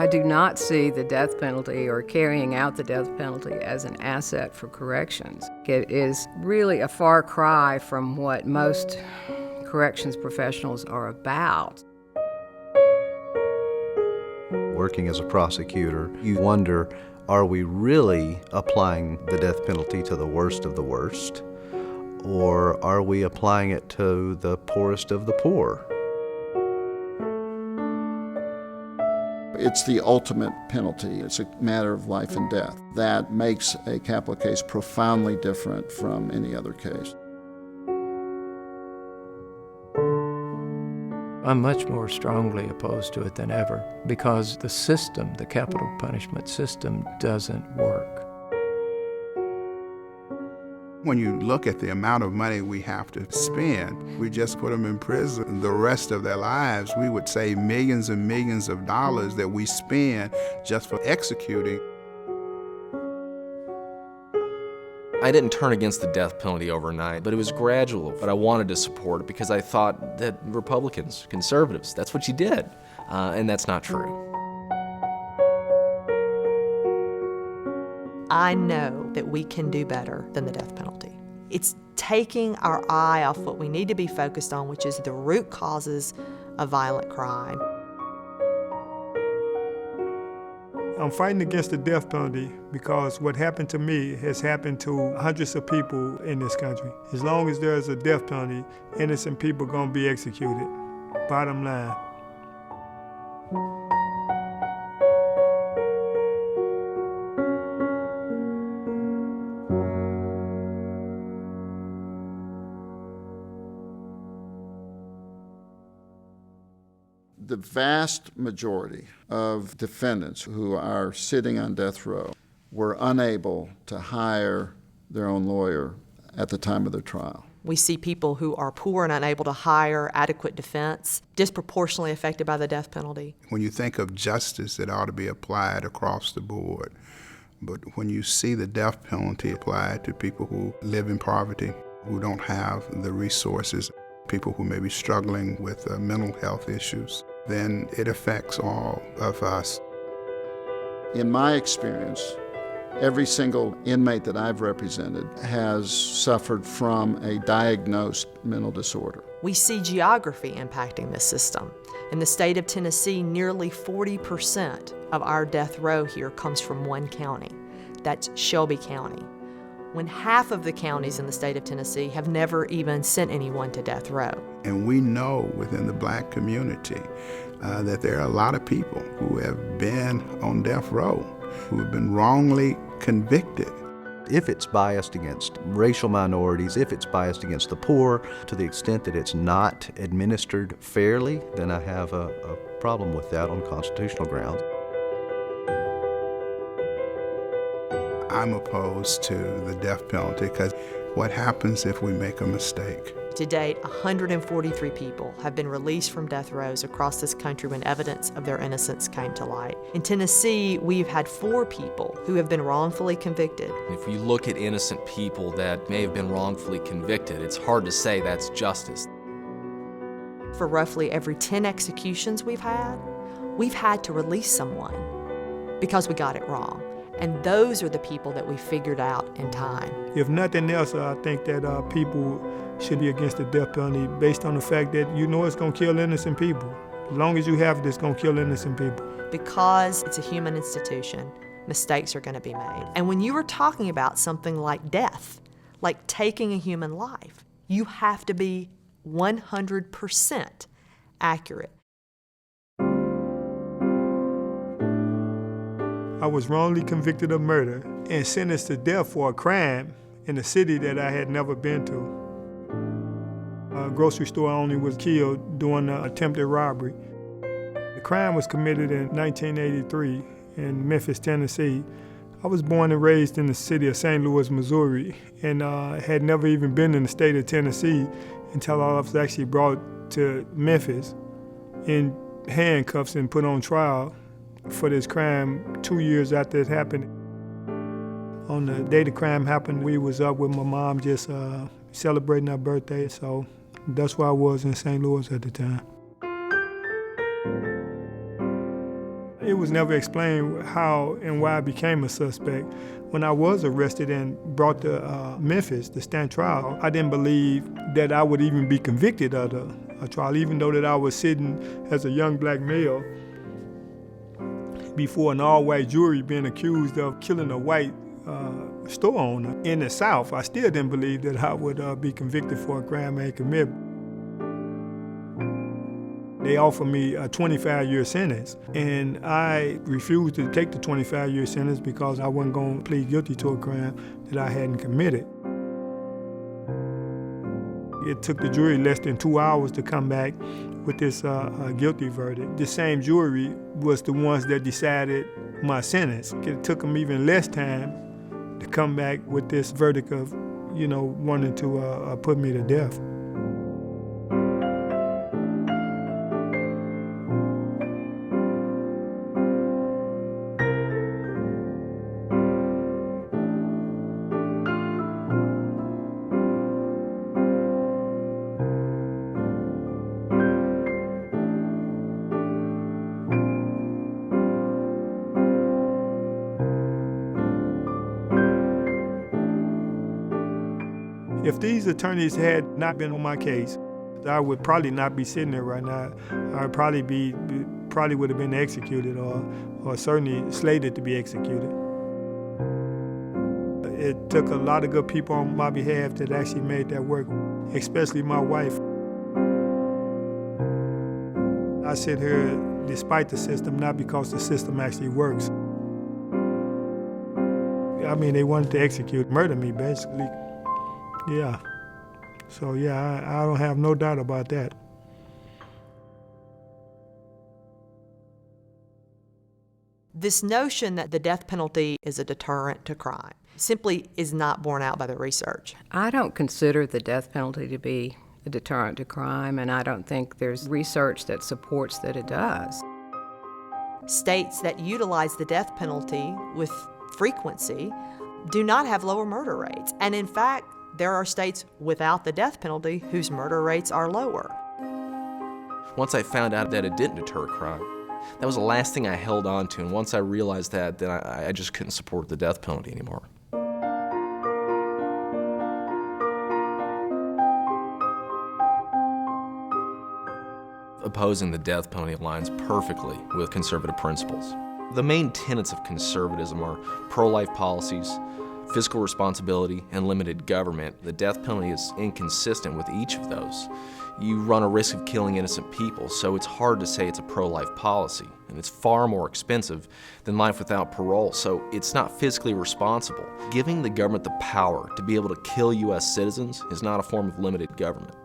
I do not see the death penalty or carrying out the death penalty as an asset for corrections. It is really a far cry from what most corrections professionals are about. Working as a prosecutor, you wonder, are we really applying the death penalty to the worst of the worst? Or are we applying it to the poorest of the poor? It's the ultimate penalty. It's a matter of life and death. That makes a capital case profoundly different from any other case. I'm much more strongly opposed to it than ever because the system, the capital punishment system, doesn't work. When you look at the amount of money we have to spend, we just put them in prison the rest of their lives. We would save millions and millions of dollars that we spend just for executing. I didn't turn against the death penalty overnight, but it was gradual. But I wanted to support it because I thought that Republicans, conservatives, that's what you did. And that's not true. I know that we can do better than the death penalty. It's taking our eye off what we need to be focused on, which is the root causes of violent crime. I'm fighting against the death penalty because what happened to me has happened to hundreds of people in this country. As long as there's a death penalty, innocent people are going to be executed. Bottom line. The vast majority of defendants who are sitting on death row were unable to hire their own lawyer at the time of their trial. We see people who are poor and unable to hire adequate defense, disproportionately affected by the death penalty. When you think of justice, it ought to be applied across the board. But when you see the death penalty applied to people who live in poverty, who don't have the resources, people who may be struggling with mental health issues, then it affects all of us. In my experience, every single inmate that I've represented has suffered from a diagnosed mental disorder. We see geography impacting this system. In the state of Tennessee, nearly 40% of our death row here comes from one county. That's Shelby County. When half of the counties in the state of Tennessee have never even sent anyone to death row. And we know within the black community that there are a lot of people who have been on death row, who have been wrongly convicted. If it's biased against racial minorities, if it's biased against the poor, to the extent that it's not administered fairly, then I have a problem with that on constitutional grounds. I'm opposed to the death penalty because what happens if we make a mistake? To date, 143 people have been released from death rows across this country when evidence of their innocence came to light. In Tennessee, we've had 4 people who have been wrongfully convicted. If you look at innocent people that may have been wrongfully convicted, it's hard to say that's justice. For roughly every 10 executions we've had to release someone because we got it wrong. And those are the people that we figured out in time. If nothing else, I think that people should be against the death penalty based on the fact that you know it's going to kill innocent people. As long as you have it, it's going to kill innocent people. Because it's a human institution, mistakes are going to be made. And when you are talking about something like death, like taking a human life, you have to be 100% accurate. I was wrongly convicted of murder and sentenced to death for a crime in a city that I had never been to. A grocery store owner was killed during an attempted robbery. The crime was committed in 1983 in Memphis, Tennessee. I was born and raised in the city of St. Louis, Missouri, and had never even been in the state of Tennessee until I was actually brought to Memphis in handcuffs and put on trial for this crime 2 years after it happened. On the day the crime happened, we was up with my mom just celebrating her birthday, so that's where I was in St. Louis at the time. It was never explained how and why I became a suspect. When I was arrested and brought to Memphis to stand trial, I didn't believe that I would even be convicted of a trial, even though that I was sitting as a young black male before an all-white jury being accused of killing a white store owner in the South. I still didn't believe that I would be convicted for a crime I had committed. They offered me a 25-year sentence, and I refused to take the 25-year sentence because I wasn't going to plead guilty to a crime that I hadn't committed. It took the jury less than 2 hours to come back with this guilty verdict. The same jury was the ones that decided my sentence. It took them even less time to come back with this verdict of, wanting to put me to death. If these attorneys had not been on my case, I would probably not be sitting there right now. I'd probably would have been executed or certainly slated to be executed. It took a lot of good people on my behalf that actually made that work, especially my wife. I sit here despite the system, not because the system actually works. I mean, they wanted to murder me, basically. Yeah. So, yeah, I don't have no doubt about that. This notion that the death penalty is a deterrent to crime simply is not borne out by the research. I don't consider the death penalty to be a deterrent to crime, and I don't think there's research that supports that it does. States that utilize the death penalty with frequency do not have lower murder rates. And in fact, there are states without the death penalty whose murder rates are lower. Once I found out that it didn't deter crime, that was the last thing I held on to, and once I realized that, then I just couldn't support the death penalty anymore. Opposing the death penalty aligns perfectly with conservative principles. The main tenets of conservatism are pro-life policies, fiscal responsibility, and limited government. The death penalty is inconsistent with each of those. You run a risk of killing innocent people, so it's hard to say it's a pro-life policy. And it's far more expensive than life without parole, so it's not fiscally responsible. Giving the government the power to be able to kill U.S. citizens is not a form of limited government.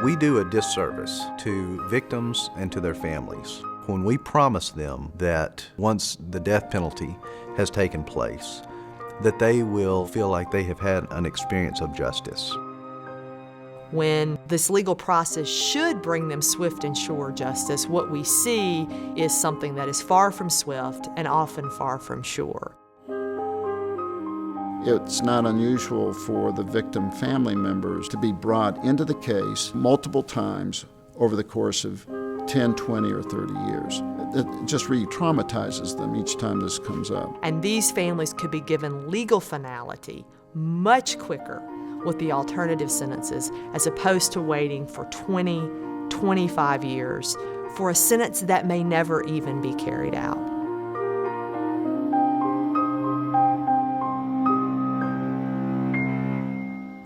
We do a disservice to victims and to their families when we promise them that once the death penalty has taken place, that they will feel like they have had an experience of justice. When this legal process should bring them swift and sure justice, what we see is something that is far from swift and often far from sure. It's not unusual for the victim family members to be brought into the case multiple times over the course of 10, 20, or 30 years. It just re-traumatizes them each time this comes up. And these families could be given legal finality much quicker with the alternative sentences as opposed to waiting for 20, 25 years for a sentence that may never even be carried out.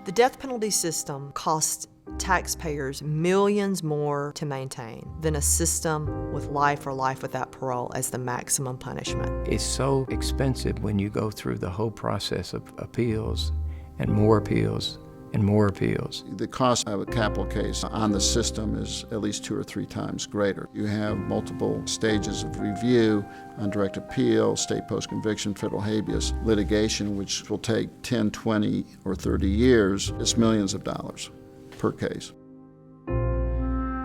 The death penalty system costs taxpayers millions more to maintain than a system with life or life without parole as the maximum punishment. It's so expensive when you go through the whole process of appeals and more appeals and more appeals. The cost of a capital case on the system is at least 2 or 3 times greater. You have multiple stages of review on direct appeal, state post-conviction, federal habeas litigation, which will take 10, 20, or 30 years. It's millions of dollars per case.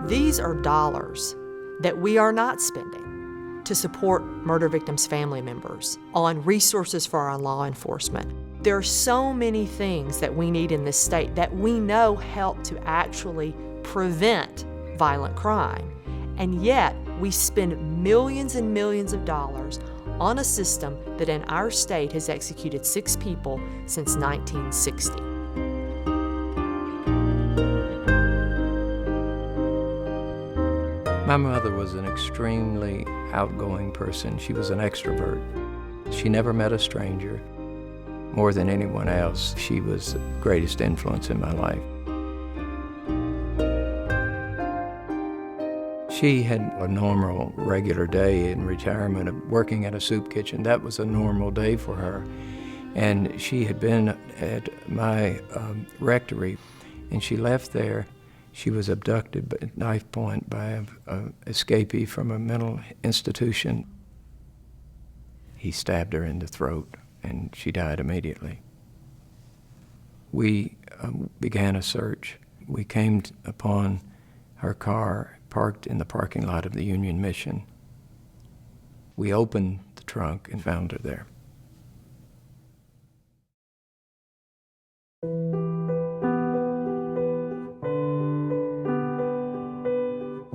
These are dollars that we are not spending to support murder victims' family members on resources for our law enforcement. There are so many things that we need in this state that we know help to actually prevent violent crime. And yet, we spend millions and millions of dollars on a system that in our state has executed 6 people since 1960. My mother was an extremely outgoing person. She was an extrovert. She never met a stranger. More than anyone else, she was the greatest influence in my life. She had a normal, regular day in retirement of working at a soup kitchen. That was a normal day for her. And she had been at my rectory, and she left there. She was abducted at knife point by an escapee from a mental institution. He stabbed her in the throat, and she died immediately. We began a search. We came upon her car parked in the parking lot of the Union Mission. We opened the trunk and found her there.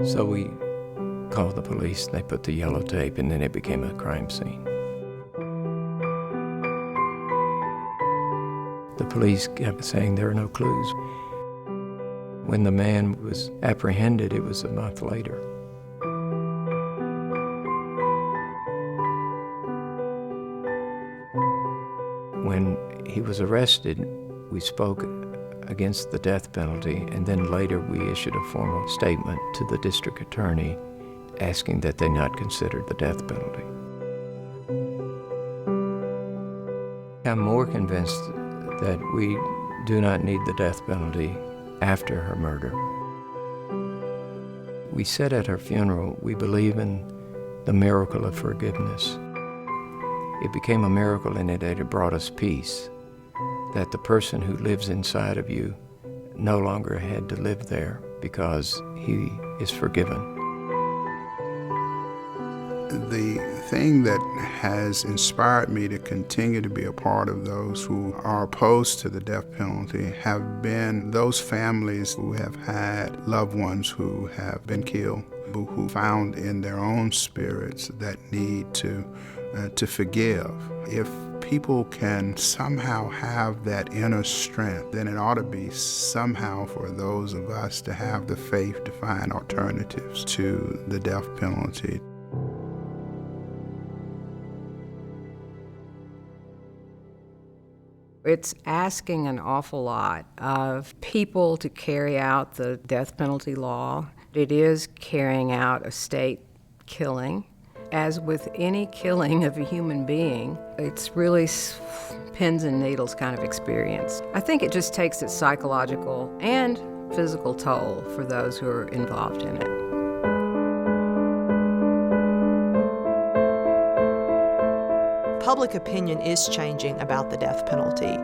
So we called the police, they put the yellow tape, and then it became a crime scene. The police kept saying there are no clues. When the man was apprehended, it was a month later. When he was arrested, we spoke against the death penalty, and then later we issued a formal statement to the district attorney asking that they not consider the death penalty. I'm more convinced that we do not need the death penalty after her murder. We said at her funeral, we believe in the miracle of forgiveness. It became a miracle in that it brought us peace, that the person who lives inside of you no longer had to live there because he is forgiven. The thing that has inspired me to continue to be a part of those who are opposed to the death penalty have been those families who have had loved ones who have been killed, who found in their own spirits that need to forgive. If people can somehow have that inner strength, then it ought to be somehow for those of us to have the faith to find alternatives to the death penalty. It's asking an awful lot of people to carry out the death penalty law. It is carrying out a state killing. As with any killing of a human being, it's really pins and needles kind of experience. I think it just takes its psychological and physical toll for those who are involved in it. Public opinion is changing about the death penalty.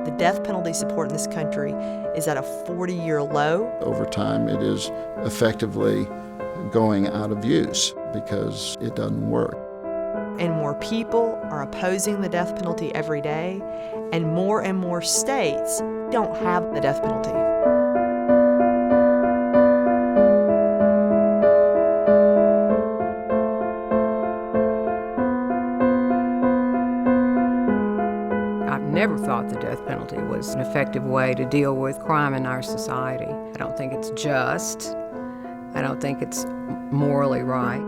The death penalty support in this country is at a 40-year low. Over time, it is effectively going out of use because it doesn't work. And more people are opposing the death penalty every day, and more states don't have the death penalty. Never thought the death penalty was an effective way to deal with crime in our society. I don't think it's just. I don't think it's morally right.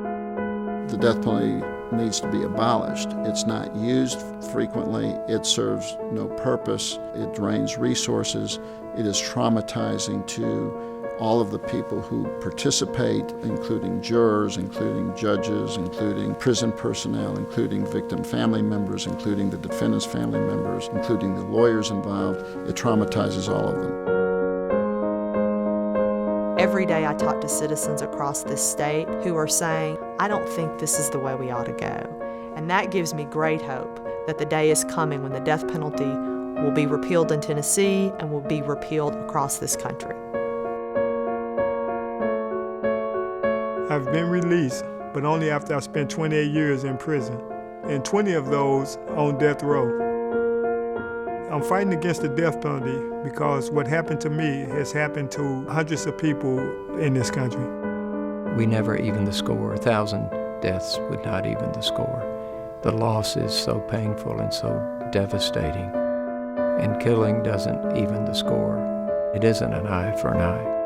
The death penalty needs to be abolished. It's not used frequently. It serves no purpose. It drains resources. It is traumatizing to all of the people who participate, including jurors, including judges, including prison personnel, including victim family members, including the defendant's family members, including the lawyers involved. It traumatizes all of them. Every day I talk to citizens across this state who are saying, I don't think this is the way we ought to go. And that gives me great hope that the day is coming when the death penalty will be repealed in Tennessee and will be repealed across this country. I've been released, but only after I spent 28 years in prison, and 20 of those on death row. I'm fighting against the death penalty because what happened to me has happened to hundreds of people in this country. We never even the score. 1,000 deaths would not even the score. The loss is so painful and so devastating. And killing doesn't even the score. It isn't an eye for an eye.